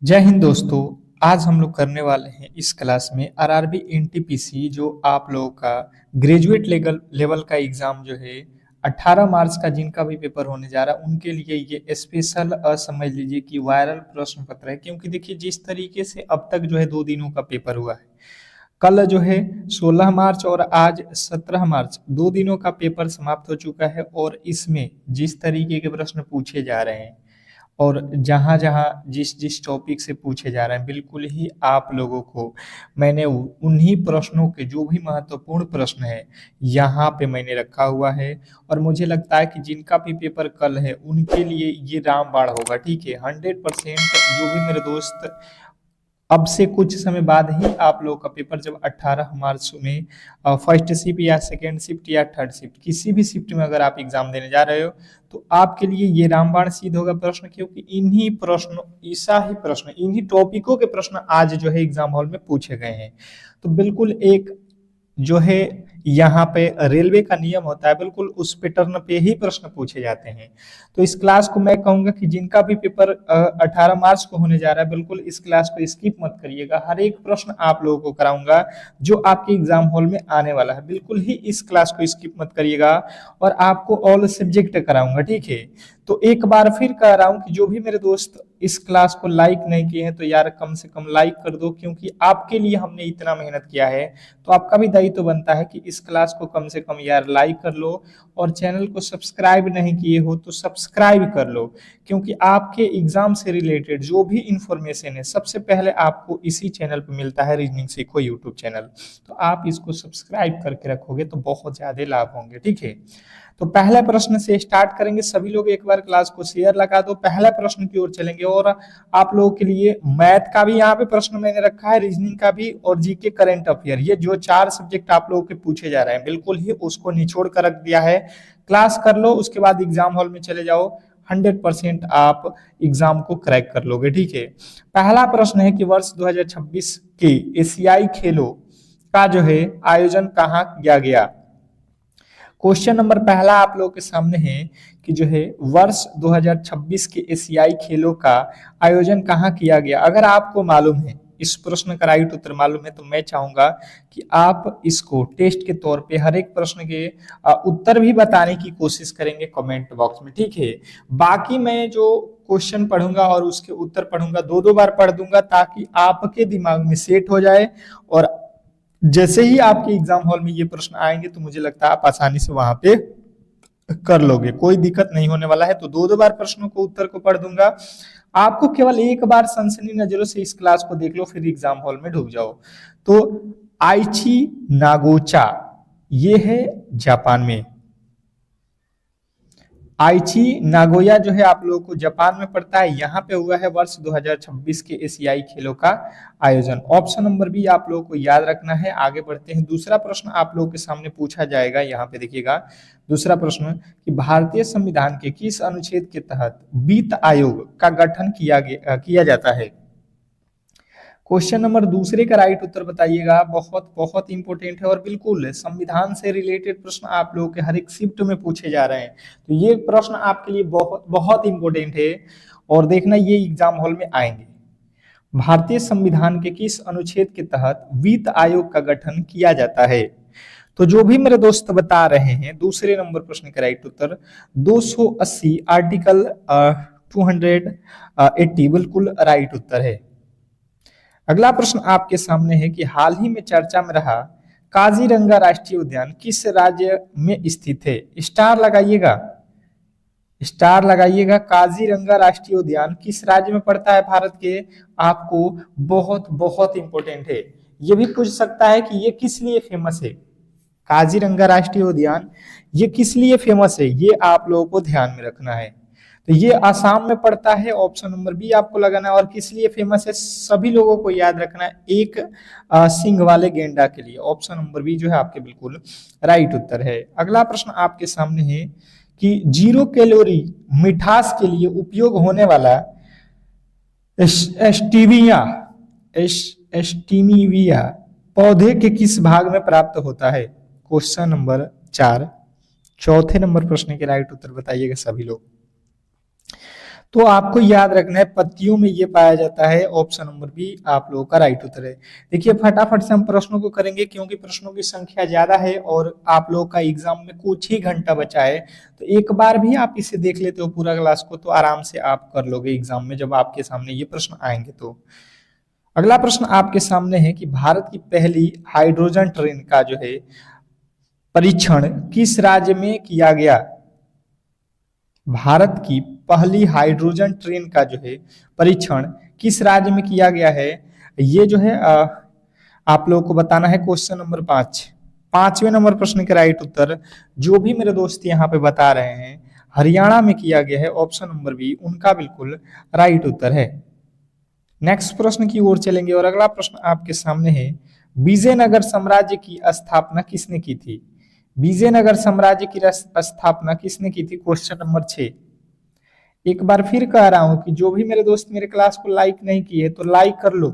जय हिंद दोस्तों। आज हम लोग करने वाले हैं इस क्लास में आरआरबी एनटीपीसी जो आप लोगों का ग्रेजुएट लेवल लेवल का एग्जाम जो है 18 मार्च का जिनका भी पेपर होने जा रहा है उनके लिए ये स्पेशल समझ लीजिए कि वायरल प्रश्न पत्र है। क्योंकि देखिए जिस तरीके से अब तक जो है 2 दिनों का पेपर हुआ है, कल जो है 16 मार्च और आज 17 मार्च 2 दिनों का पेपर समाप्त हो चुका है। और इसमें जिस तरीके के प्रश्न पूछे जा रहे हैं और जहाँ जहाँ जिस जिस टॉपिक से पूछे जा रहे हैं, बिल्कुल ही आप लोगों को मैंने उन्हीं प्रश्नों के जो भी महत्वपूर्ण प्रश्न है यहाँ पे मैंने रखा हुआ है। और मुझे लगता है कि जिनका भी पेपर कल है उनके लिए ये रामबाण होगा। ठीक है, 100% जो भी मेरे दोस्त अब से कुछ समय बाद ही आप लोगों का पेपर जब 18 मार्च में फर्स्ट शिफ्ट या सेकेंड शिफ्ट या थर्ड शिफ्ट किसी भी शिफ्ट में अगर आप एग्जाम देने जा रहे हो तो आपके लिए ये रामबाण सिद्ध होगा प्रश्न। क्योंकि इन्हीं प्रश्नों ऐसा ही प्रश्न इन्हीं टॉपिकों के प्रश्न आज जो है एग्जाम हॉल में पूछे गए हैं। तो बिल्कुल एक जो है यहाँ पे रेलवे का नियम होता है, बिल्कुल उस पैटर्न पे ही प्रश्न पूछे जाते हैं। तो इस क्लास को मैं कहूंगा कि जिनका भी पेपर 18 मार्च को होने जा रहा है, बिल्कुल इस क्लास को स्किप मत करिएगा। हर एक प्रश्न आप लोगों को कराऊंगा जो आपके एग्जाम हॉल में आने वाला है, बिल्कुल ही इस क्लास को स्किप मत करिएगा। और आपको ऑल सब्जेक्ट कराऊंगा, ठीक है। तो एक बार फिर कह रहा हूं कि जो भी मेरे दोस्त इस क्लास को लाइक नहीं किए हैं तो यार कम से कम लाइक कर दो, क्योंकि आपके लिए हमने इतना मेहनत किया है। तो आपका भी दायित्व बनता है कि इस क्लास को कम से कम यार लाइक कर लो। और चैनल को सब्सक्राइब नहीं किए हो तो सब्सक्राइब कर लो, क्योंकि आपके एग्जाम से रिलेटेड जो भी इंफॉर्मेशन है सबसे पहले आपको इसी चैनल पर मिलता है, रीजनिंग सीखो यूट्यूब चैनल। तो आप इसको सब्सक्राइब करके रखोगे तो बहुत ज्यादा लाभ होंगे, ठीक है। तो पहले प्रश्न से स्टार्ट करेंगे। सभी लोग एक बार क्लास को शेयर लगा दो, पहले प्रश्न की ओर चलेंगे। और आप लोगों के लिए मैथ का भी यहाँ पे प्रश्न मैंने रखा है, रीजनिंग का भी और जीके करंट अफेयर, ये जो 4 सब्जेक्ट आप लोगों के पूछे जा रहे हैं बिल्कुल ही उसको निचोड़ कर रख दिया है। क्लास कर लो, उसके बाद एग्जाम हॉल में चले जाओ, 100% आप एग्जाम को क्रैक कर लोगे, ठीक है। पहला प्रश्न है कि वर्ष 2026 के एशियाई खेलों का जो है आयोजन कहाँ किया गया। क्वेश्चन नंबर पहला आप लोगों के सामने है कि जो है वर्ष 2026 के एशियाई खेलों का आयोजन कहाँ किया गया। अगर आपको मालूम है, इस प्रश्न का राइट उत्तर मालूम है, तो मैं चाहूंगा कि आप इसको टेस्ट के तौर पे हर एक प्रश्न के उत्तर भी बताने की कोशिश करेंगे कमेंट बॉक्स में, ठीक है। बाकी मैं जो क्वेश्चन पढ़ूंगा और उसके उत्तर पढ़ूंगा 2-2 बार पढ़ दूंगा, ताकि आपके दिमाग में सेट हो जाए। और जैसे ही आपके एग्जाम हॉल में ये प्रश्न आएंगे तो मुझे लगता है आप आसानी से वहां पे कर लोगे, कोई दिक्कत नहीं होने वाला है। तो 2-2 बार प्रश्नों को उत्तर को पढ़ दूंगा, आपको केवल एक बार सनसनी नजरों से इस क्लास को देख लो, फिर एग्जाम हॉल में ढुक जाओ। तो आइची नागोचा ये है जापान में। आइची नागोया जो है आप लोगों को जापान में पड़ता है, यहाँ पे हुआ है वर्ष 2026 के एशियाई खेलों का आयोजन। ऑप्शन नंबर बी आप लोगों को याद रखना है। आगे बढ़ते हैं, दूसरा प्रश्न आप लोगों के सामने पूछा जाएगा। यहाँ पे देखिएगा दूसरा प्रश्न कि भारतीय संविधान के किस अनुच्छेद के तहत वित्त आयोग का गठन किया जाता है। क्वेश्चन नंबर दूसरे का राइट उत्तर बताइएगा। बहुत बहुत इंपॉर्टेंट है और बिल्कुल संविधान से रिलेटेड प्रश्न आप लोगों के हर एक शिफ्ट में पूछे जा रहे हैं। तो ये प्रश्न आपके लिए बहुत बहुत इंपॉर्टेंट है और देखना ये एग्जाम हॉल में आएंगे। भारतीय संविधान के किस अनुच्छेद के तहत वित्त आयोग का गठन किया जाता है। तो जो भी मेरे दोस्त बता रहे हैं, दूसरे नंबर प्रश्न का राइट उत्तर 280 आर्टिकल 280 बिल्कुल राइट उत्तर है। अगला प्रश्न आपके सामने है कि हाल ही में चर्चा में रहा काजीरंगा राष्ट्रीय उद्यान किस राज्य में स्थित है। स्टार लगाइएगा, स्टार लगाइएगा। काजीरंगा राष्ट्रीय उद्यान किस राज्य में पड़ता है भारत के। आपको बहुत बहुत इंपॉर्टेंट है, ये भी पूछ सकता है कि ये किस लिए फेमस है। काजीरंगा राष्ट्रीय उद्यान ये किस लिए फेमस है, ये आप लोगों को ध्यान में रखना है। तो ये आसाम में पड़ता है, ऑप्शन नंबर बी आपको लगाना है। और किस लिए फेमस है सभी लोगों को याद रखना है, एक सिंह वाले गेंडा के लिए। ऑप्शन नंबर बी जो है आपके बिल्कुल राइट उत्तर है। अगला प्रश्न आपके सामने है कि 0 कैलोरी मिठास के लिए उपयोग होने वाला स्टीविया स्टीमिविया पौधे के किस भाग में प्राप्त होता है। क्वेश्चन नंबर 4 चौथे नंबर प्रश्न के राइट उत्तर बताइएगा सभी लोग। तो आपको याद रखना है पत्तियों में ये पाया जाता है। ऑप्शन नंबर बी आप लोगों का राइट उत्तर है। देखिए फटाफट से हम प्रश्नों को करेंगे क्योंकि प्रश्नों की संख्या ज्यादा है और आप लोगों का एग्जाम में कुछ ही घंटा बचा है। तो एक बार भी आप इसे देख लेते हो पूरा क्लास को तो आराम से आप कर लोगे एग्जाम में जब आपके सामने ये प्रश्न आएंगे। तो अगला प्रश्न आपके सामने है कि भारत की पहली हाइड्रोजन ट्रेन का जो है परीक्षण किस राज्य में किया गया। भारत की पहली हाइड्रोजन ट्रेन का जो है परीक्षण किस राज्य में किया गया है, ये जो है आप लोगों को बताना है। क्वेश्चन नंबर 5, 5वें नंबर प्रश्न के राइट उत्तर जो भी मेरे दोस्त यहाँ पे बता रहे हैं हरियाणा में किया गया है। ऑप्शन नंबर बी उनका बिल्कुल राइट उत्तर है। नेक्स्ट प्रश्न की ओर चलेंगे और अगला प्रश्न आपके सामने है विजयनगर साम्राज्य की स्थापना किसने की थी। विजयनगर साम्राज्य की स्थापना किसने की थी। Question number 6। एक बार फिर कह रहा हूं कि जो भी मेरे दोस्त मेरे क्लास को लाइक नहीं किए तो लाइक कर लो,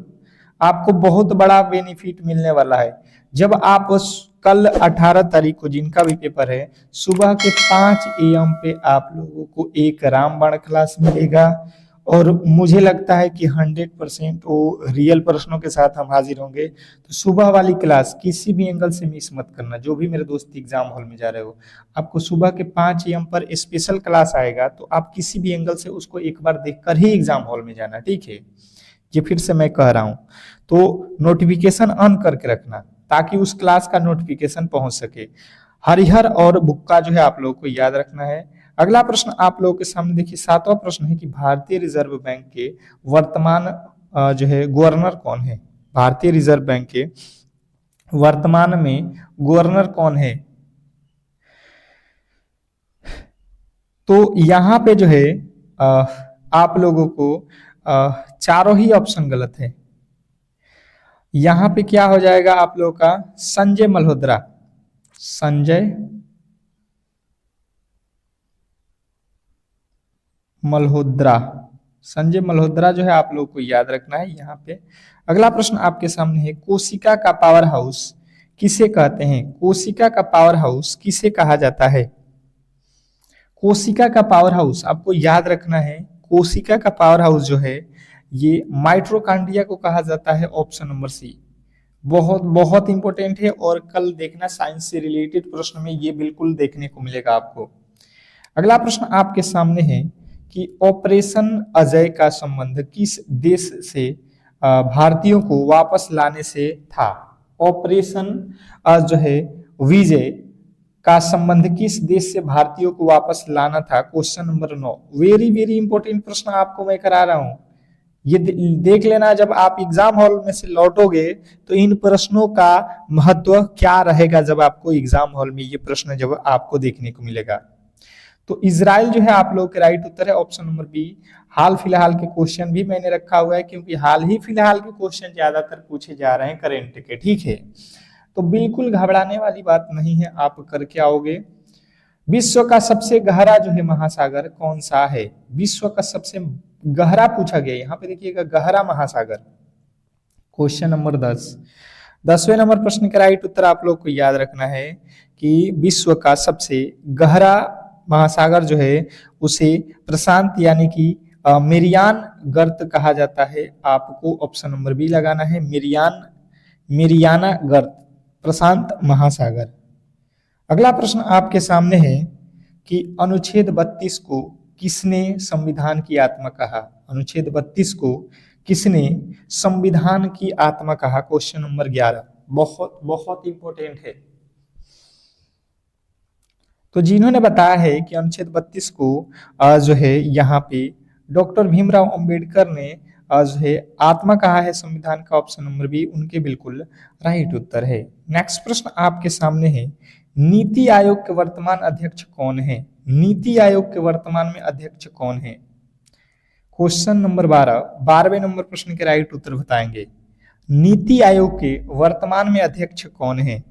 आपको बहुत बड़ा बेनिफिट मिलने वाला है। जब आप कल 18 तारीख को जिनका भी पेपर है सुबह के 5 AM पे आप लोगों को एक रामबाण क्लास मिलेगा और मुझे लगता है कि 100% वो रियल प्रश्नों के साथ हम हाजिर होंगे। तो सुबह वाली क्लास किसी भी एंगल से मिस मत करना। जो भी मेरे दोस्त एग्जाम हॉल में जा रहे हो आपको सुबह के 5 AM पर स्पेशल क्लास आएगा तो आप किसी भी एंगल से उसको एक बार देखकर ही एग्जाम हॉल में जाना, ठीक है। ये फिर से मैं कह रहा हूं तो नोटिफिकेशन ऑन करके रखना ताकि उस क्लास का नोटिफिकेशन पहुंच सके। हरिहर और बुक्का जो है आप लोगों को याद रखना है। अगला प्रश्न आप लोगों के सामने देखिए 7वां प्रश्न है कि भारतीय रिजर्व बैंक के वर्तमान जो है गवर्नर कौन है। भारतीय रिजर्व बैंक के वर्तमान में गवर्नर कौन है। तो यहाँ पे जो है आप लोगों को चारों ही ऑप्शन गलत है। यहाँ पे क्या हो जाएगा आप लोगों का संजय मल्होत्रा। संजय मल्होत्रा, संजय मल्होत्रा जो है आप लोगों को याद रखना है यहाँ पे। अगला प्रश्न आपके सामने है कोशिका का पावर हाउस किसे कहते हैं। कोशिका का पावर हाउस किसे कहा जाता है। कोशिका का पावर हाउस आपको याद रखना है। कोशिका का पावर हाउस जो है ये माइटोकॉन्ड्रिया को कहा जाता है। ऑप्शन नंबर सी बहुत बहुत इंपॉर्टेंट है और कल देखना साइंस से रिलेटेड प्रश्न में ये बिल्कुल देखने को मिलेगा आपको। अगला प्रश्न आपके सामने है कि ऑपरेशन अजय का संबंध किस देश से भारतीयों को वापस लाने से था। ऑपरेशन जो है विजय का संबंध किस देश से भारतीयों को वापस लाना था। Question number 9 very very important प्रश्न आपको मैं करा रहा हूं। ये देख लेना जब आप एग्जाम हॉल में से लौटोगे तो इन प्रश्नों का महत्व क्या रहेगा जब आपको एग्जाम हॉल में ये प्रश्न जब आपको देखने को मिलेगा। तो इजराइल जो है आप लोग के राइट उत्तर है। ऑप्शन नंबर बी हाल फिलहाल के क्वेश्चन भी मैंने रखा हुआ है क्योंकि हाल ही फिलहाल के क्वेश्चन ज्यादातर पूछे जा रहे हैं करेंट के, ठीक है। तो बिल्कुल घबराने वाली बात नहीं है, आप करके आओगे। विश्व का सबसे गहरा जो है महासागर कौन सा है। विश्व का सबसे गहरा पूछा गया यहाँ पे देखिएगा गहरा महासागर। क्वेश्चन नंबर 10, 10वें नंबर प्रश्न का राइट उत्तर आप लोग को याद रखना है कि विश्व का सबसे गहरा महासागर जो है उसे प्रशांत यानी कि मेरियान गर्त कहा जाता है। आपको ऑप्शन नंबर बी लगाना है मेरियाना गर्त प्रशांत महासागर। अगला प्रश्न आपके सामने है कि अनुच्छेद 32 को किसने संविधान की आत्मा कहा। अनुच्छेद 32 को किसने संविधान की आत्मा कहा। क्वेश्चन नंबर 11 बहुत बहुत इंपॉर्टेंट है। तो जिन्होंने बताया है कि अनुच्छेद 32 को जो है यहाँ पे डॉक्टर भीमराव अंबेडकर ने जो है आत्मा कहा है संविधान का। ऑप्शन नंबर बी उनके बिल्कुल राइट उत्तर है। नेक्स्ट प्रश्न आपके सामने है नीति आयोग के वर्तमान अध्यक्ष कौन है। नीति आयोग के वर्तमान में अध्यक्ष कौन है। क्वेश्चन नंबर 12, 12वें नंबर प्रश्न के राइट उत्तर बताएंगे। नीति आयोग के वर्तमान में अध्यक्ष कौन है।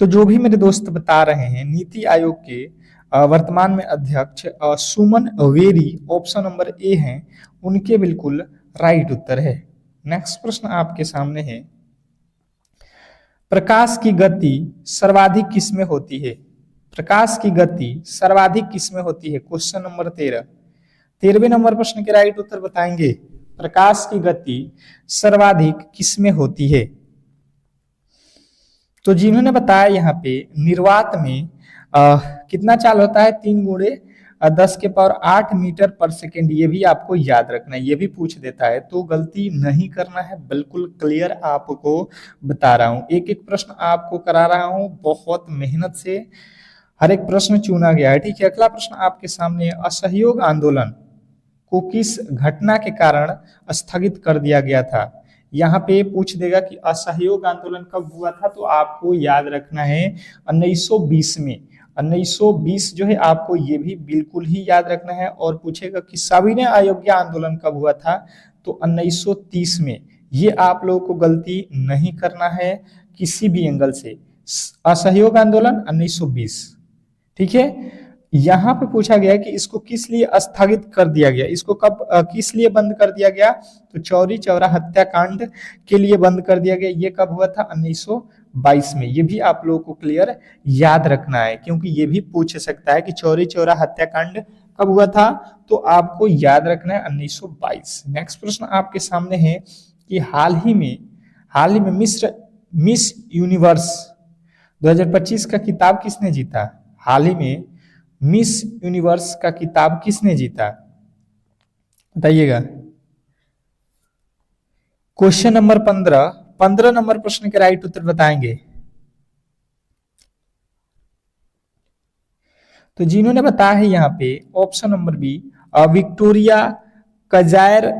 तो जो भी मेरे दोस्त बता रहे हैं नीति आयोग के वर्तमान में अध्यक्ष सुमन वेरी ऑप्शन नंबर ए हैं, उनके बिल्कुल राइट उत्तर है। नेक्स्ट प्रश्न आपके सामने है प्रकाश की गति सर्वाधिक किसमें होती है। प्रकाश की गति सर्वाधिक किसमें होती है? Question number 13। 13वें नंबर प्रश्न के राइट उत्तर बताएंगे। प्रकाश की गति सर्वाधिक किसमें होती है? तो जिन्होंने बताया यहाँ पे निर्वात में कितना चाल होता है? 3 गुणे 10 के पावर 8 मीटर पर सेकेंड। ये भी आपको याद रखना है, ये भी पूछ देता है, तो गलती नहीं करना है। बिल्कुल क्लियर आपको बता रहा हूँ, एक एक प्रश्न आपको करा रहा हूँ, बहुत मेहनत से हर एक प्रश्न चुना गया है। ठीक है, अगला प्रश्न आपके सामने, असहयोग आंदोलन को किस घटना के कारण स्थगित कर दिया गया था? यहाँ पे पूछ देगा कि असहयोग आंदोलन कब हुआ था, तो आपको याद रखना है 1920 में। 1920 जो है आपको ये भी बिल्कुल ही याद रखना है। और पूछेगा कि सविनय अवज्ञा आंदोलन कब हुआ था, तो 1930 में। ये आप लोगों को गलती नहीं करना है किसी भी एंगल से। असहयोग आंदोलन 1920। ठीक है, यहाँ पे पूछा गया कि इसको किस लिए स्थगित कर दिया गया, इसको कब किस लिए बंद कर दिया गया, तो चौरी चौरा हत्याकांड के लिए बंद कर दिया गया। ये कब हुआ था? 1922 में। ये भी आप लोगों को क्लियर याद रखना है, क्योंकि ये भी पूछ सकता है कि चौरी चौरा हत्याकांड कब हुआ था, तो आपको याद रखना है 1922। नेक्स्ट प्रश्न आपके सामने है कि हाल ही में मिस यूनिवर्स 2025 का खिताब किसने जीता? हाल ही में मिस यूनिवर्स का खिताब किसने जीता, बताइएगा। क्वेश्चन नंबर 15 नंबर प्रश्न के राइट उत्तर बताएंगे। तो जिन्होंने बताया है यहाँ पे ऑप्शन नंबर बी, विक्टोरिया कजायर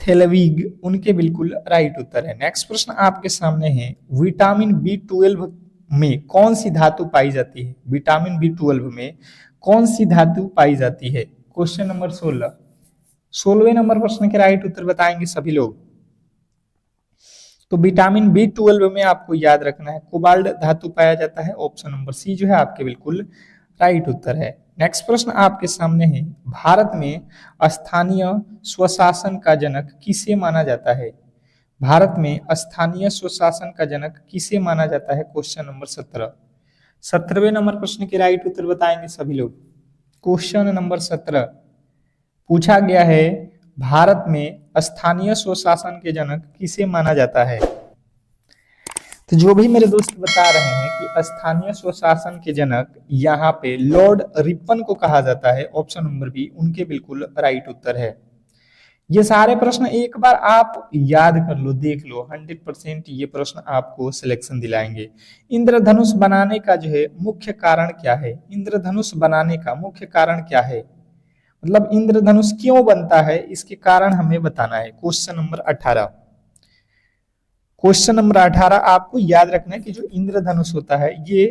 थेलविग, उनके बिल्कुल राइट उत्तर है। नेक्स्ट प्रश्न आपके सामने है, विटामिन B12 में कौन सी धातु पाई जाती है? विटामिन B12 में कौन सी धातु पाई जाती है? Question number 16। 16वें नंबर प्रश्न के राइट उत्तर बताएंगे सभी लोग। तो विटामिन B12 में आपको याद रखना है कोबाल्ट धातु पाया जाता है। ऑप्शन नंबर सी जो है आपके बिल्कुल राइट उत्तर है। नेक्स्ट प्रश्न आपके सामने है, भारत में स्थानीय स्वशासन का जनक किसे माना जाता है? भारत में स्थानीय स्वशासन का जनक किसे माना जाता है? Question number 17। 17वें नंबर प्रश्न के राइट उत्तर बताएंगे सभी लोग। क्वेश्चन नंबर 17 पूछा गया है, भारत में स्थानीय स्वशासन के जनक किसे माना जाता है? तो जो भी मेरे दोस्त बता रहे हैं कि स्थानीय स्वशासन के जनक यहाँ पे लॉर्ड रिपन को कहा जाता है। ऑप्शन नंबर बी उनके बिल्कुल राइट उत्तर है। ये सारे प्रश्न एक बार आप याद कर लो, देख लो, 100% ये प्रश्न आपको सिलेक्शन दिलाएंगे। इंद्रधनुष बनाने का जो है मुख्य कारण क्या है? इंद्रधनुष बनाने का मुख्य कारण क्या है, मतलब इंद्रधनुष क्यों बनता है, इसके कारण हमें बताना है। Question number 18। क्वेश्चन नंबर 18 आपको याद रखना है कि जो इंद्रधनुष होता है ये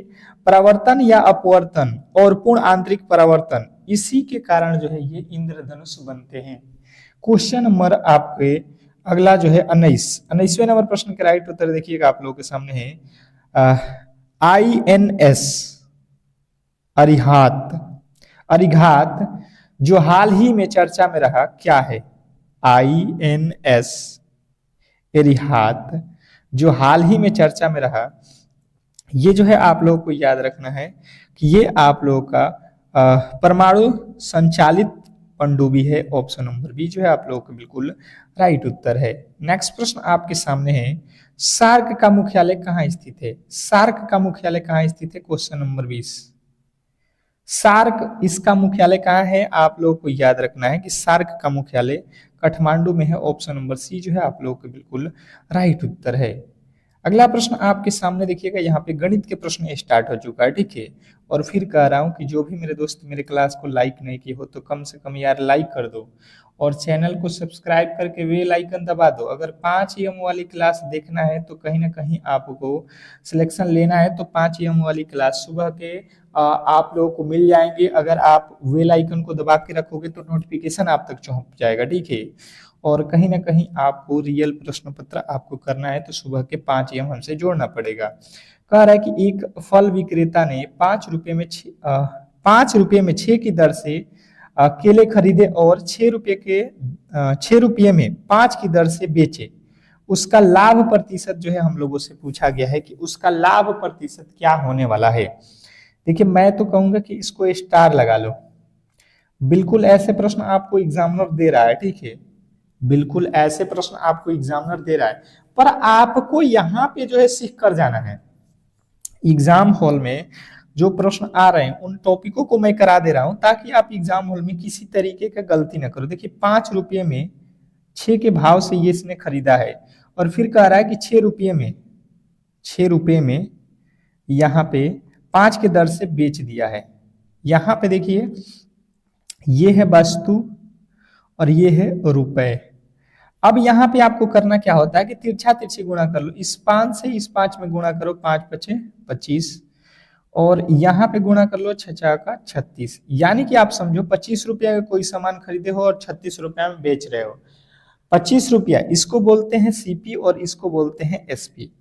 परावर्तन या अपवर्तन और पूर्ण आंतरिक परावर्तन, इसी के कारण जो है ये इंद्रधनुष बनते हैं। क्वेश्चन नंबर आपके अगला जो है 19वें नंबर प्रश्न के राइट उत्तर देखिएगा आप लोगों के सामने है, INS अरिघात जो हाल ही में चर्चा में रहा क्या है? INS अरिघात जो हाल ही में चर्चा में रहा, ये जो है आप लोगों को याद रखना है कि ये आप लोगों का परमाणु संचालित पनडुब्बी है। ऑप्शन नंबर बी जो है आप लोगों को बिल्कुल राइट उत्तर है। नेक्स्ट प्रश्न आपके सामने है, सार्क का मुख्यालय कहाँ स्थित है? सार्क का मुख्यालय कहाँ स्थित है? Question number 20। सार्क इसका मुख्यालय कहाँ है? आप लोगों को याद रखना है कि सार्क का मुख्यालय काठमांडू में है। ऑप्शन नंबर सी जो है आप लोगों को बिल्कुल राइट उत्तर है। अगला प्रश्न आपके सामने देखिएगा, यहाँ पे गणित के प्रश्न स्टार्ट हो चुका है, ठीक है। और फिर कह रहा हूँ कि जो भी मेरे दोस्त मेरे क्लास को लाइक नहीं किए हो तो कम से कम यार लाइक कर दो और चैनल को सब्सक्राइब करके बेल आइकन दबा दो। अगर 5 AM वाली क्लास देखना है तो कहीं ना कहीं आपको सिलेक्शन लेना है तो 5 AM वाली क्लास सुबह के आप लोगों को मिल जाएंगे। अगर आप बेल आइकन को दबा के रखोगे तो नोटिफिकेशन आप तक पहुंच जाएगा, ठीक है। और कहीं ना कहीं आपको रियल प्रश्न पत्र आपको करना है तो सुबह के 5 AM हमसे जोड़ना पड़ेगा। कह रहा है कि एक फल विक्रेता ने 5 रुपए में 6 की दर से केले खरीदे और 6 रुपये में 5 की दर से बेचे। उसका लाभ प्रतिशत जो है हम लोगों से पूछा गया है कि उसका लाभ प्रतिशत क्या होने वाला है। देखिए मैं तो कहूंगा कि इसको स्टार लगा लो। बिल्कुल ऐसे प्रश्न आपको एग्जामिनर दे रहा है, ठीक है, बिल्कुल ऐसे प्रश्न आपको एग्जामिनर दे रहा है, पर आपको यहाँ पे जो है सीख कर जाना है। एग्जाम हॉल में जो प्रश्न आ रहे हैं उन टॉपिकों को मैं करा दे रहा हूं ताकि आप एग्जाम हॉल में किसी तरीके का गलती ना करो। देखिए 5 रुपये में 6 के भाव से ये इसने खरीदा है और फिर कह रहा है कि 6 रुपये में यहाँ पे 5 के दर से बेच दिया है। यहाँ पे देखिए ये है वस्तु और ये है रुपए। अब यहाँ पे आपको करना क्या होता है कि तिरछा तिरछी गुणा कर लो, इस 5 से इस 5 में गुणा करो, 5 पचे 25 और यहाँ पे गुणा कर लो 6 का 36, यानी कि आप समझो 25 रुपया का कोई सामान खरीदे हो और 36 रुपया में बेच रहे हो। 25 रुपया इसको बोलते हैं सीपी और इसको बोलते हैं एसपी।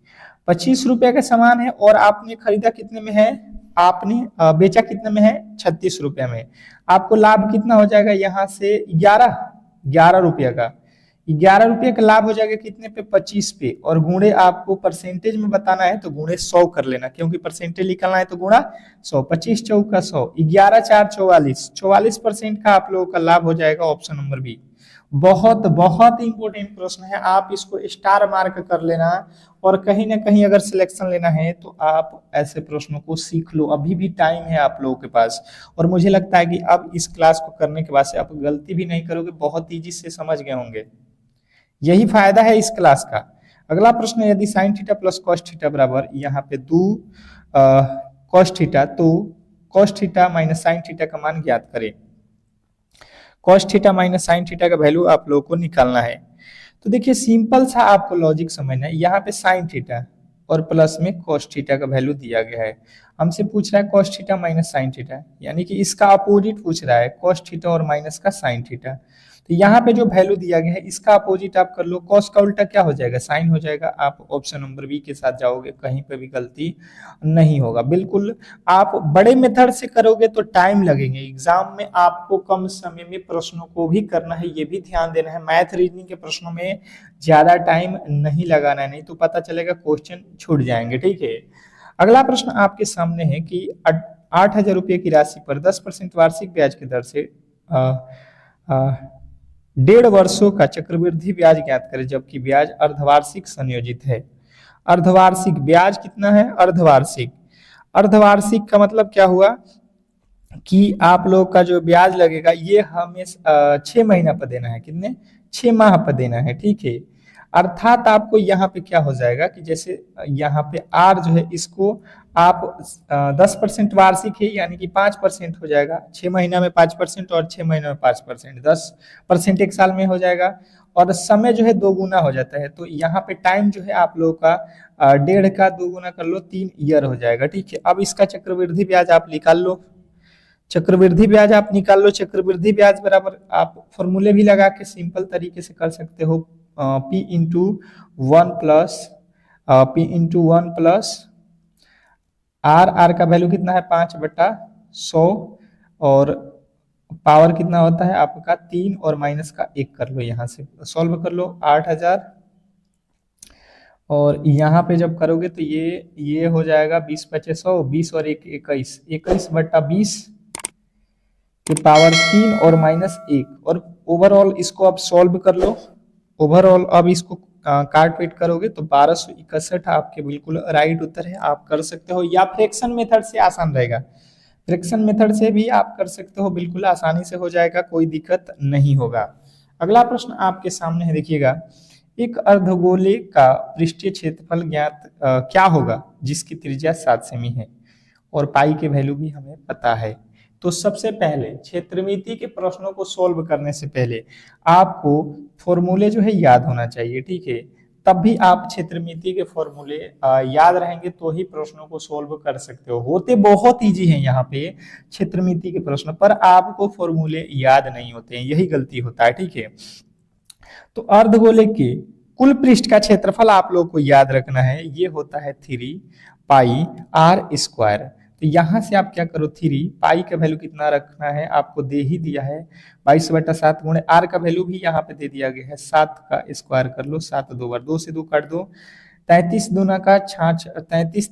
25 रुपया का सामान है और आपने खरीदा कितने में है, आपने बेचा कितने में है, 36 रुपया में। आपको लाभ कितना हो जाएगा यहाँ से 11 रुपया का, 11 रुपये का लाभ हो जाएगा कितने पे, 25 पे, और गुणे आपको परसेंटेज में बताना है तो गुणे 100 कर लेना, क्योंकि परसेंटेज निकालना है तो गुणा 100, 25 चौका 100, 11 4 44, 44% का आप लोगों का लाभ हो जाएगा। ऑप्शन नंबर बी बहुत बहुत इंपॉर्टेंट प्रश्न है, आप इसको स्टार मार्क कर लेना और कहीं ना कहीं अगर सिलेक्शन लेना है तो आप ऐसे प्रश्नों को सीख लो, अभी भी टाइम है आप लोगों के पास। और मुझे लगता है कि अब इस क्लास को करने के बाद से आप गलती भी नहीं करोगे, बहुत ईजी से समझ गए होंगे, यही फायदा है इस क्लास का। अगला प्रश्न, यदि sine theta plus cos theta बराबर यहाँ पे 2 कॉस थीटा, तो cos theta minus sine theta का मान ज्ञात करें। Cos theta minus sine theta का वैल्यू आप लोगों को निकालना है। तो देखिए सिंपल सा आपको लॉजिक समझना है, यहाँ पे साइन थीटा और प्लस में कॉस थीटा का वैल्यू दिया गया है, हमसे पूछ रहा है cos theta minus sine theta, यानी कि इसका अपोजिट पूछ रहा है, कॉस थीटा और माइनस का साइन थीटा। तो यहाँ पे जो वैल्यू दिया गया है इसका अपोजिट आप कर लो, कॉस का उल्टा क्या हो जाएगा, साइन हो जाएगा। आप ऑप्शन नंबर बी के साथ जाओगे, कहीं पे भी गलती नहीं होगा। बिल्कुल आप बड़े मेथड से करोगे तो टाइम लगेंगे, एग्जाम में आपको कम समय में प्रश्नों को भी करना है, ये भी ध्यान देना है। मैथ रीजनिंग के प्रश्नों में ज्यादा टाइम नहीं लगाना है, नहीं तो पता चलेगा क्वेश्चन छूट जाएंगे, ठीक है। अगला प्रश्न आपके सामने है कि 8,000 रुपये की राशि पर 10% वार्षिक ब्याज की दर से 1.5 वर्षों का चक्रवृद्धि ब्याज ज्ञात करें, जबकि ब्याज अर्धवार्षिक संयोजित है। अर्धवार्षिक ब्याज कितना है, अर्धवार्षिक, अर्धवार्षिक का मतलब क्या हुआ कि आप लोग का जो ब्याज लगेगा ये हमें 6 महीना पर देना है, कितने, 6 माह पर देना है, ठीक है। अर्थात आपको यहाँ पे क्या हो जाएगा कि जैसे यहाँ पे आर जो है इसको आप 10% वार्षिक है, यानी कि 5% हो जाएगा, 6 महीना में 5% और 6 महीना में 5%, 10% एक साल में हो जाएगा, और समय जो है 2 गुना हो जाता है। तो यहाँ पे टाइम जो है आप लोगों का 1.5 का 2 गुना कर लो, 3 ईयर हो जाएगा, ठीक है। अब इसका चक्रवृद्धि ब्याज आप निकाल लो, चक्रवृद्धि ब्याज आप निकाल लो। चक्रवृद्धि ब्याज बराबर आप फॉर्मूले भी लगा के सिंपल तरीके से कर सकते हो, P इंटू 1 प्लस आर का वैल्यू कितना है 5/100 और पावर कितना होता है आपका 3 और माइनस का 1 कर लो, यहाँ से सॉल्व कर लो 8,000 और यहाँ पे जब करोगे तो ये हो जाएगा 20 पचे 100, 20 और 1 21, 21/20 के पावर 3 और माइनस 1, और ओवरऑल इसको अब सॉल्व कर लो। ओवरऑल अब इसको काट पीट करोगे तो 1261 आपके बिल्कुल राइट उत्तर है, आप कर सकते हो, या फ्रैक्शन मेथड से आसान रहेगा, फ्रैक्शन मेथड से भी आप कर सकते हो, बिल्कुल आसानी से हो जाएगा, कोई दिक्कत नहीं होगा। अगला प्रश्न आपके सामने है, देखिएगा, एक अर्धगोले का पृष्ठीय क्षेत्रफल ज्ञात क्या होगा जिसकी त्रिज्या 7 सेमी है और पाई के वैल्यू भी हमें पता है। तो सबसे पहले क्षेत्रमिति के प्रश्नों को सॉल्व करने से पहले आपको फॉर्मूले जो है याद होना चाहिए, ठीक है, तब भी आप क्षेत्रमिति के फॉर्मूले याद रहेंगे तो ही प्रश्नों को सॉल्व कर सकते हो। होते बहुत इजी हैं यहाँ पे क्षेत्रमिति के प्रश्न, पर आपको फॉर्मूले याद नहीं होते हैं, यही गलती होता है, ठीक है। तो अर्धगोले के कुल पृष्ठ का क्षेत्रफल आप लोग को याद रखना है, ये होता है 3 पाई आर स्क्वायर। तो यहाँ से आप क्या करो, 3 पाई का वैल्यू कितना रखना है आपको दे ही दिया है 22/7 गुणे आर का वैल्यू भी यहाँ पे दे दिया गया है, 7 का स्क्वायर कर लो, 7 2 बार 2 से 2 काट दो, 33 दूना का 66, 22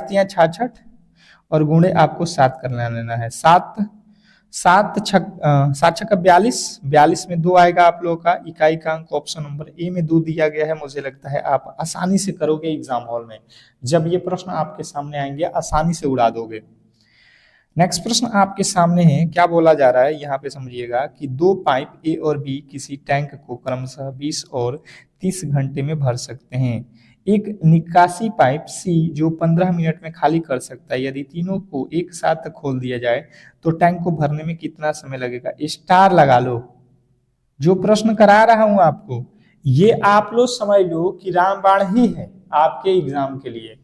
3 66 और गुणे आपको 7 करना लेना है। 7 छक्का 42, 42 में 2 आएगा आप लोगों का। इकाई का अंक ऑप्शन नंबर ए में 2 दिया गया है। मुझे लगता है आप आसानी से करोगे एग्जाम हॉल में, जब ये प्रश्न आपके सामने आएंगे आसानी से उड़ा दोगे। नेक्स्ट प्रश्न आपके सामने है, क्या बोला जा रहा है यहाँ पे समझिएगा कि दो पाइप ए और बी किसी टैंक को क्रमशः 20 और 30 घंटे में भर सकते हैं। एक निकासी पाइप सी जो 15 मिनट में खाली कर सकता है, यदि तीनों को एक साथ खोल दिया जाए तो टैंक को भरने में कितना समय लगेगा? स्टार लगा लो। जो प्रश्न करा रहा हूं आपको, ये आप लोग समझ लो कि रामबाण ही है आपके एग्जाम के लिए,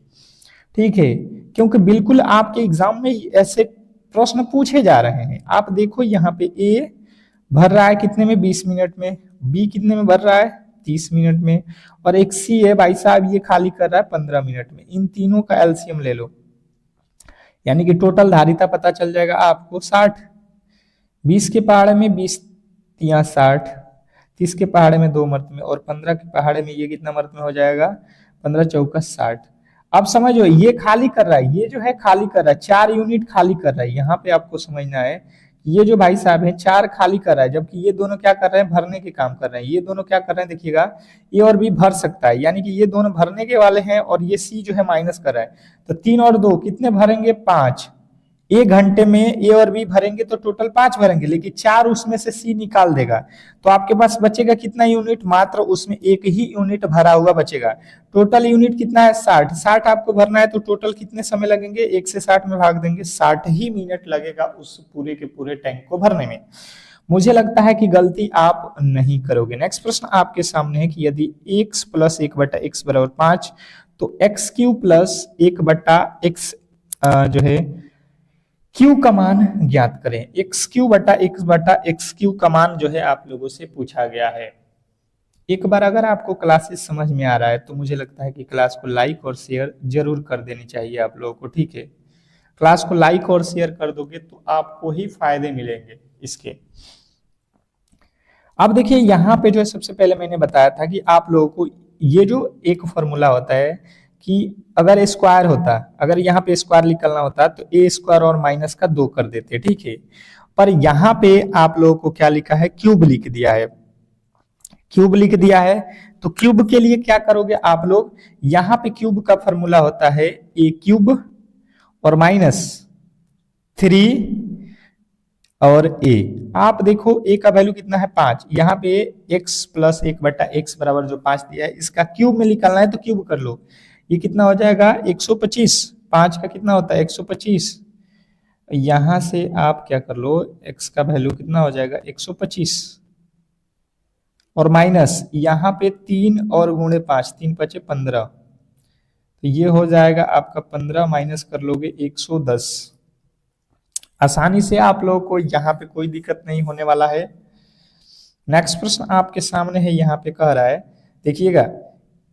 ठीक है, क्योंकि बिल्कुल आपके एग्जाम में ऐसे प्रश्न पूछे जा रहे हैं। आप देखो यहाँ पे ए भर रहा है कितने में? 20 मिनट में। बी कितने में भर रहा है? 30 मिनट में। और एक सी है भाई साहब, ये खाली कर रहा है 15 मिनट में। इन तीनों का एलसीएम ले लो, यानी कि टोटल धारिता पता चल जाएगा आपको 60। 20 के पहाड़े में 20 या 60, 30 के पहाड़े में 2 मर्त में, और 15 के पहाड़े में ये कितना मर्त में हो जाएगा? 15 चौका 60। अब समझो ये खाली कर रहा है, ये जो है खाली कर रहा है, 4 यूनिट खाली कर रहा है। यहाँ पे आपको समझना है कि ये जो भाई साहब है 4 खाली कर रहा है, जबकि ये दोनों क्या कर रहे हैं? भरने के काम कर रहे हैं। ये दोनों क्या कर रहे हैं? देखिएगा, ए और बी भर सकता है, यानी कि ये दोनों भरने के वाले हैं, और ये सी जो है माइनस कर रहा है। तो 3 और 2 कितने भरेंगे? 5। 1 घंटे में ए और बी भरेंगे तो टोटल 5 भरेंगे, लेकिन 4 उसमें से सी निकाल देगा, तो आपके पास बचेगा कितना यूनिट? मात्र उसमें एक ही यूनिट भरा हुआ बचेगा। टोटल यूनिट कितना है? 60। 60 आपको भरना है, तो टोटल कितने समय लगेंगे? 1 से 60 में भाग देंगे, 60 ही मिनट लगेगा उस पूरे के पूरे टैंक को भरने में। मुझे लगता है कि गलती आप नहीं करोगे। नेक्स्ट प्रश्न आपके सामने है कि यदि x प्लस 1/x बराबर 5, तो x क्यू प्लस 1/x जो है क्यू का मान ज्ञात करें। एक्स क्यू बटा एक्स क्यू का मान जो है आप लोगों से पूछा गया है। एक बार अगर आपको क्लासेस समझ में आ रहा है तो मुझे लगता है कि क्लास को लाइक और शेयर जरूर कर देनी चाहिए आप लोगों को, ठीक है। क्लास को लाइक और शेयर कर दोगे तो आपको ही फायदे मिलेंगे इसके। अब देखिए यहाँ पे जो है सबसे पहले मैंने बताया था कि आप लोगों को ये जो एक फॉर्मूला होता है कि अगर स्क्वायर होता, अगर यहाँ पे स्क्वायर निकलना होता तो ए स्क्वायर और माइनस का 2 कर देते, ठीक है। पर यहाँ पे आप लोगों को क्या लिखा है? क्यूब लिख दिया है। क्यूब लिख दिया है, तो क्यूब के लिए क्या करोगे आप लोग? यहाँ पे क्यूब का फॉर्मूला होता है ए क्यूब और माइनस 3 और ए। आप देखो ए का वैल्यू कितना है? 5। यहाँ पे x प्लस 1/x बराबर जो 5 दिया है, इसका क्यूब में निकालना है तो क्यूब कर लो। ये कितना हो जाएगा? 125। 5 का कितना होता है? 125। यहां से आप क्या कर लो, x का वैल्यू कितना हो जाएगा? 125 और माइनस यहाँ पे 3 और गुणे 5, 3 5 15, तो ये हो जाएगा आपका 15, माइनस कर लोगे 110। आसानी से आप लोगों को यहाँ पे कोई दिक्कत नहीं होने वाला है। नेक्स्ट प्रश्न आपके सामने है, यहाँ पे कह रहा है, देखिएगा,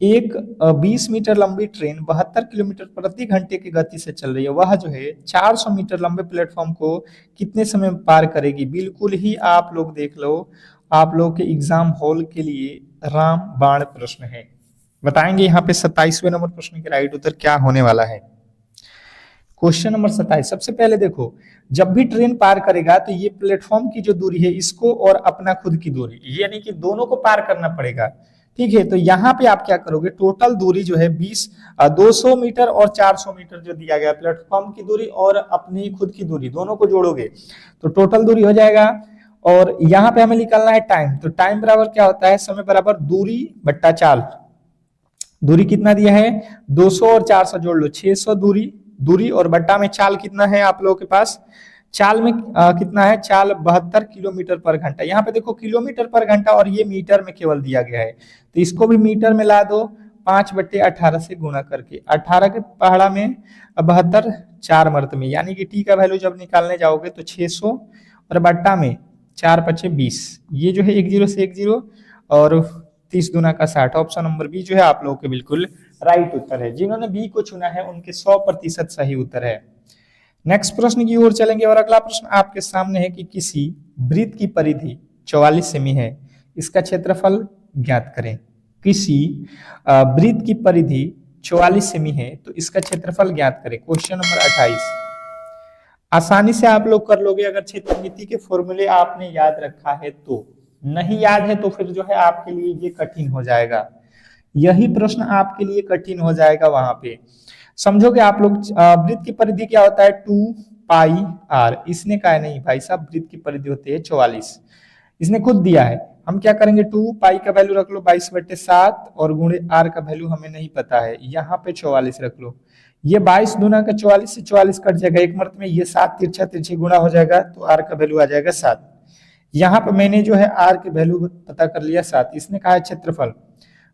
एक 20 मीटर लंबी ट्रेन 72 किलोमीटर प्रति घंटे की गति से चल रही है। वह जो है 400 मीटर लंबे प्लेटफॉर्म को कितने समय में पार करेगी? बिल्कुल ही आप लोग देख लो, आप लोग के एग्जाम हॉल के लिए राम बाण प्रश्न है। बताएंगे यहाँ पे 27वें नंबर प्रश्न के राइट उत्तर क्या होने वाला है। Question number 27। सबसे पहले देखो, जब भी ट्रेन पार करेगा तो ये प्लेटफॉर्म की जो दूरी है, इसको और अपना खुद की दूरी, यानी कि दोनों को पार करना पड़ेगा, ठीक है। तो यहाँ पे आप क्या करोगे? टोटल दूरी जो है 200 मीटर और 400 मीटर जो दिया गया, प्लेटफॉर्म की दूरी और अपनी खुद की दूरी, दोनों को जोड़ोगे तो टोटल दूरी हो जाएगा। और यहाँ पे हमें निकालना है टाइम, तो टाइम बराबर क्या होता है? समय बराबर दूरी बट्टा चाल। दूरी कितना दिया है? 200 और 400 जोड़ लो, 600 दूरी और बट्टा में चाल कितना है आप लोगों के पास? चाल में कितना है? चाल 72 किलोमीटर पर घंटा। यहाँ पे देखो किलोमीटर पर घंटा और ये मीटर में केवल दिया गया है, तो इसको भी मीटर में ला दो, 5/18 से गुणा करके। 18 के पहाड़ा में 72, 4 मर्त में, यानी कि टी का वैल्यू जब निकालने जाओगे तो 600 और बट्टा में 4 5 20, ये जो है 1 0 से 1 0 और 30 दूना का 60। ऑप्शन नंबर बी जो है आप लोगों के बिल्कुल राइट उत्तर है। जिन्होंने बी को चुना है उनके 100% सही उत्तर है। नेक्स्ट प्रश्न की ओर चलेंगे और अगला प्रश्न आपके सामने है कि किसी वृत्त की परिधि 44 सेमी है, इसका क्षेत्रफल ज्ञात करें। किसी वृत्त की परिधि 44 सेमी है तो इसका क्षेत्रफल ज्ञात करें। Question number 28। आसानी से आप लोग कर लोगे अगर क्षेत्रमिति के फॉर्मूले आपने याद रखा है तो। नहीं याद है तो फिर जो है आपके लिए ये कठिन हो जाएगा, यही प्रश्न आपके लिए कठिन हो जाएगा वहां पे। समझोगे आप लोग वृत्त की परिधि क्या होता है 2 पाई r। इसने कहा है नहीं भाई साहब वृत्त की परिधि होती है 44, इसने खुद दिया है। हम क्या करेंगे 2 पाई का वैल्यू रख लो 22/7 और गुणे r का वैल्यू हमें नहीं पता है, यहाँ पे 44 रख लो। ये 22 दूना का 44 से 44 कट जाएगा एक मर्त में, ये 7 तिरछा तिरछी गुणा हो जाएगा तो r का वैल्यू आ जाएगा 7। यहाँ पे मैंने जो है r के वैल्यू पता कर लिया 7। इसने कहा है क्षेत्रफल,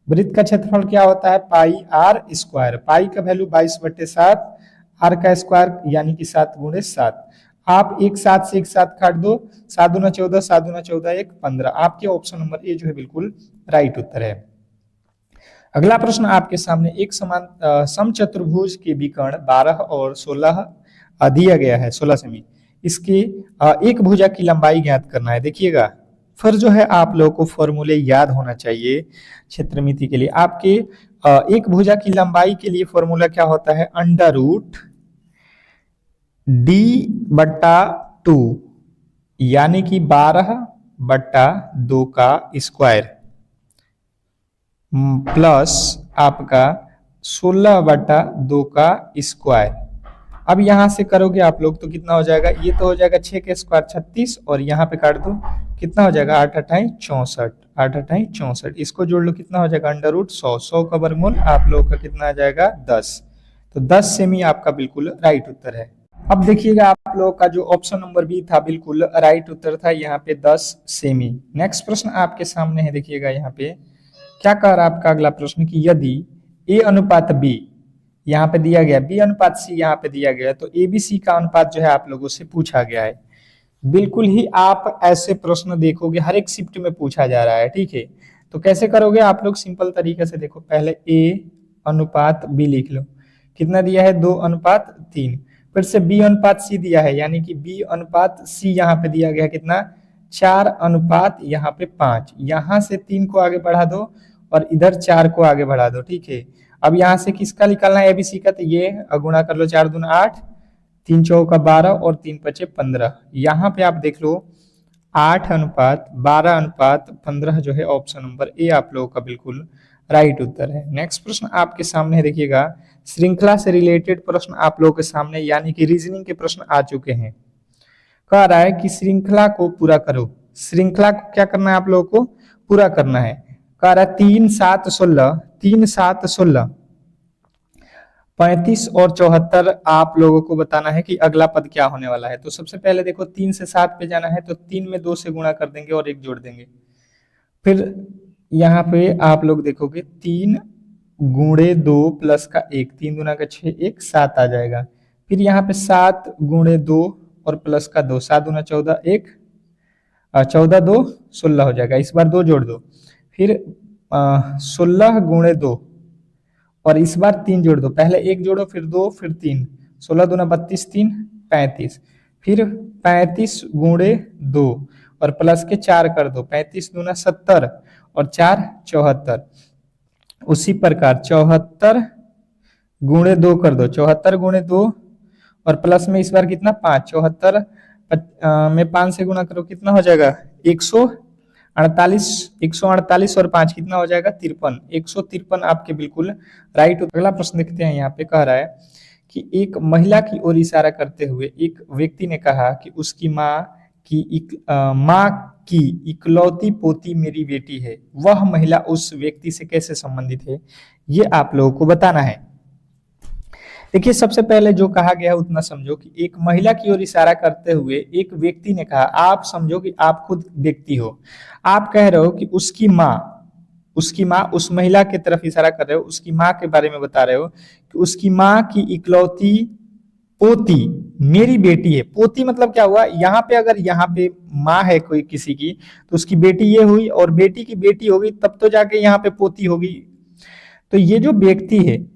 वृत्त का क्षेत्रफल क्या होता है पाई r स्क्वायर। पाई का वैल्यू 22/7, r का स्क्वायर यानी कि 7 गुणे 7। आप एक साथ से एक साथ काट दो, 7 दूना 14, 7 दूना 14 1 15। आपके ऑप्शन नंबर ए जो है बिल्कुल राइट उत्तर है। अगला प्रश्न आपके सामने एक समान समचतुर्भुज के विकर्ण 12 और 16 दिया गया है 16 सेमी। इसके एक भुजा की लंबाई ज्ञात करना है। देखिएगा फिर जो है आप लोगों को फॉर्मूले याद होना चाहिए क्षेत्रमिति के लिए। आपके एक भुजा की लंबाई के लिए फॉर्मूला क्या होता है √d/2 यानी कि 12/2 का स्क्वायर प्लस आपका 16/2 का स्क्वायर। अब यहां से करोगे आप लोग तो कितना हो जाएगा, ये तो हो जाएगा 6 के स्क्वायर 36 और यहाँ पे काट दो कितना हो जाएगा 8 8 64, 8 8 64। इसको जोड़ लो कितना हो जाएगा √100, 100 का वर्गमूल आप लोग का कितना आ जाएगा 10। तो 10 सेमी आपका बिल्कुल राइट उत्तर है। अब देखिएगा आप लोग का जो ऑप्शन नंबर बी था बिल्कुल राइट उत्तर था, यहाँ पे 10 सेमी। नेक्स्ट प्रश्न आपके सामने है, देखिएगा यहाँ पे क्या कह रहा है आपका अगला प्रश्न कि यदि a/b यहाँ पे दिया गया, b/c यहाँ पे दिया गया, तो abc का अनुपात जो है आप लोगों से पूछा गया है। बिल्कुल ही आप ऐसे प्रश्न देखोगे हर एक शिफ्ट में पूछा जा रहा है, ठीक है। तो कैसे करोगे आप लोग, सिंपल तरीके से देखो, पहले a/b लिख लो, कितना दिया है 2/3। फिर से b/c दिया है यानी कि b/c यहाँ पे दिया गया कितना 4/ यहाँ पे 5। यहाँ से 3 को आगे बढ़ा दो और इधर 4 को आगे बढ़ा दो, ठीक है। अब यहाँ से किसका निकालना है एबीसी का, तो ये गुणा कर लो 4 दूना 8, 3 चौका 12 और 3 पचे 15। यहाँ पे आप देख लो 8/12/15 जो है ऑप्शन नंबर ए आप लोगों का बिल्कुल राइट उत्तर है। नेक्स्ट प्रश्न आपके सामने है, देखिएगा श्रृंखला से रिलेटेड प्रश्न आप लोगों के सामने यानी कि रीजनिंग के प्रश्न आ चुके हैं। कह रहा है कि श्रृंखला को पूरा करो। श्रृंखला को क्या करना है आप लोगों को पूरा करना है। कह रहा है 3 7 16, 3 7 16, 35 और 74 आप लोगों को बताना है कि अगला पद क्या होने वाला है। तो सबसे पहले देखो 3 से 7 पे जाना है तो 3 में 2 से गुणा कर देंगे और 1 जोड़ देंगे। फिर यहाँ पे आप लोग देखोगे 3 गुणे 2 प्लस का 1, 3 दूना का 6, 1 7 आ जाएगा। फिर यहाँ पे 7 गुणे 2 और प्लस का 2, 7 दूना 14, 1 14 2 16 हो जाएगा। इस बार 2 जोड़ दो, फिर 16 गुणे 2 और इस बार 3 जोड़ दो, पहले 1 जोड़ो फिर 2 फिर 3, 16 दूना 32 3 35, फिर 35 गुणे 2 और प्लस के 4 कर दो, 35 दूना 70 और 4 74। उसी प्रकार 74 गुणे 2 कर दो, 74 गुणे 2 और प्लस में इस बार कितना 5, 74 में 5 से गुणा करो कितना हो जाएगा 148, 148 और 5 कितना हो जाएगा 53, 153 आपके बिल्कुल राइट। अगला प्रश्न देखते हैं। यहाँ पे कह रहा है कि एक महिला की ओर इशारा करते हुए एक व्यक्ति ने कहा कि उसकी माँ की इकलौती पोती मेरी बेटी है। वह महिला उस व्यक्ति से कैसे संबंधित है, ये आप लोगों को बताना है। देखिए सबसे पहले जो कहा गया है उतना समझो कि एक महिला की ओर इशारा करते हुए एक व्यक्ति ने कहा, आप समझो कि आप खुद व्यक्ति हो, आप कह रहे हो कि उसकी माँ उस महिला की तरफ इशारा कर रहे हो, उसकी माँ के बारे में बता रहे हो कि उसकी माँ की इकलौती पोती मेरी बेटी है। पोती मतलब क्या हुआ, यहाँ पे अगर यहाँ पे माँ है कोई किसी की तो उसकी बेटी ये हुई और बेटी की बेटी होगी तब तो जाके यहाँ पे पोती होगी। तो ये जो व्यक्ति है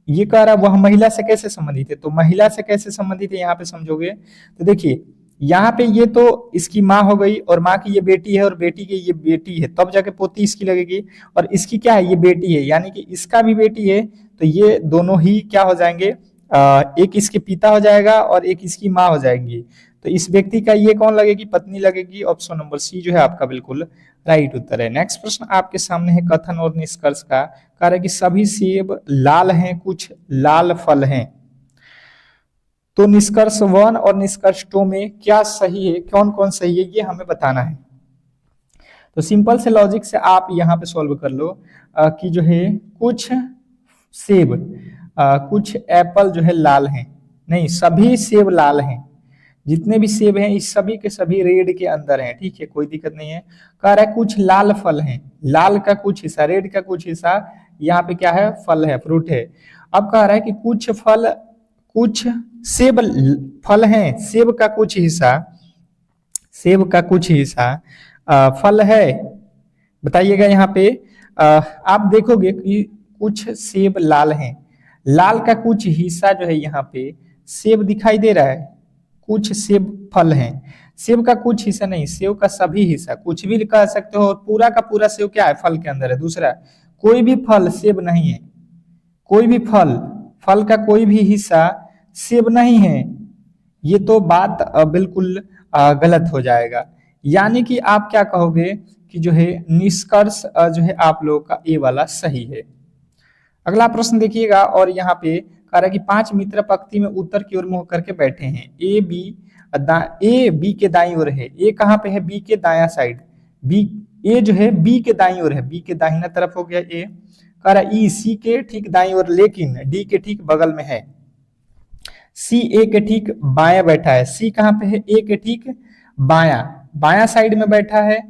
ये कह रहा है वह महिला से कैसे संबंधित है, तो महिला से कैसे संबंधित है यहाँ पे समझोगे तो देखिए यहाँ पे ये तो इसकी माँ हो गई और माँ की ये बेटी है और बेटी की ये बेटी है, तब जाके पोती इसकी लगेगी। और इसकी क्या है, ये बेटी है यानी कि इसका भी बेटी है, तो ये दोनों ही क्या हो जाएंगे एक इसके पिता हो जाएगा और एक इसकी माँ हो जाएंगी। तो इस व्यक्ति का ये कौन लगेगी? पत्नी लगेगी। ऑप्शन नंबर सी जो है आपका बिल्कुल राइट उत्तर है। नेक्स्ट प्रश्न आपके सामने है कथन और निष्कर्ष का। कह रहा है कि सभी सेब लाल हैं, कुछ लाल फल हैं। तो निष्कर्ष 1 और निष्कर्ष 2 में क्या सही है, कौन कौन सही है, ये हमें बताना है। तो सिंपल से लॉजिक से आप यहाँ पे सॉल्व कर लो कि जो है कुछ सेब कुछ एप्पल जो है लाल हैं। नहीं, सभी सेब लाल हैं। जितने भी सेब हैं इस सभी के सभी रेड के अंदर हैं। ठीक है, कोई दिक्कत नहीं है। कह रहा है कुछ लाल फल हैं, लाल का कुछ हिस्सा, रेड का कुछ हिस्सा, यहाँ पे क्या है? फल है, फ्रूट है। अब कह रहा है कि कुछ सेब फल हैं, सेब का कुछ हिस्सा, सेब का कुछ हिस्सा फल है। बताइएगा यहाँ पे आप देखोगे कि कुछ सेब लाल हैं, लाल का कुछ हिस्सा जो है यहाँ पे सेब दिखाई दे रहा है, कुछ सेब फल हैं। सेब का कुछ हिस्सा नहीं, सेब का सभी हिस्सा, कुछ भी कह सकते हो। पूरा का पूरा सेब क्या है? फल के अंदर है। दूसरा, कोई भी फल सेब नहीं है, कोई भी फल का कोई भी हिस्सा सेब नहीं है। ये तो बात बिल्कुल गलत हो जाएगा। यानी कि आप क्या कहोगे कि जो है निष्कर्ष जो है आप लोगों का ए वाला सही है। अगला प्रश्न देखिएगा, और यहाँ पे कह रहा है कि 5 मित्र पंक्ति में उत्तर की ओर मुंह करके बैठे हैं। ए बी के दाईं ओर है। ए कहाँ पे है? बी के दायां साइड। बी ए जो है बी के दाईं ओर है, बी के दाहिना तरफ हो गया ए। कह रहा है ई सी के ठीक दाईं ओर, लेकिन डी के ठीक बगल में है। सी ए के ठीक बायां बैठा है। सी कहाँ पे है? ए के ठीक बायां साइड में बैठा है।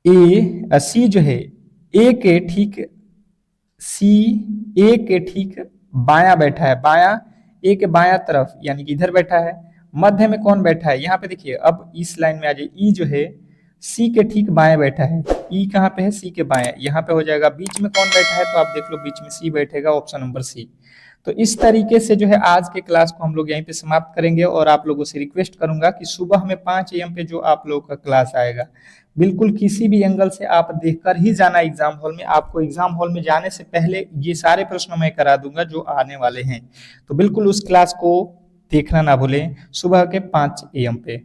सी जो है ए के ठीक बायां बैठा है, बायां ए के बायां तरफ, यानी कि इधर बैठा है। मध्य में कौन बैठा है? यहाँ पे देखिए, अब इस लाइन में आ जाइए। ई जो है सी के ठीक बाएं बैठा है। ई कहाँ पे है? सी के बाएं। यहाँ पे हो जाएगा। बीच में कौन बैठा है? तो आप देख लो, बीच में सी बैठेगा, ऑप्शन नंबर सी। तो इस तरीके से जो है आज के क्लास को हम लोग यहीं पे समाप्त करेंगे। और आप लोगों से रिक्वेस्ट करूंगा कि सुबह में 5 AM पे जो आप लोगों का क्लास आएगा, बिल्कुल किसी भी एंगल से आप देखकर ही जाना एग्जाम हॉल में। आपको एग्जाम हॉल में जाने से पहले ये सारे प्रश्न मैं करा दूंगा जो आने वाले हैं। तो बिल्कुल उस क्लास को देखना ना भूलें सुबह के 5 AM पे।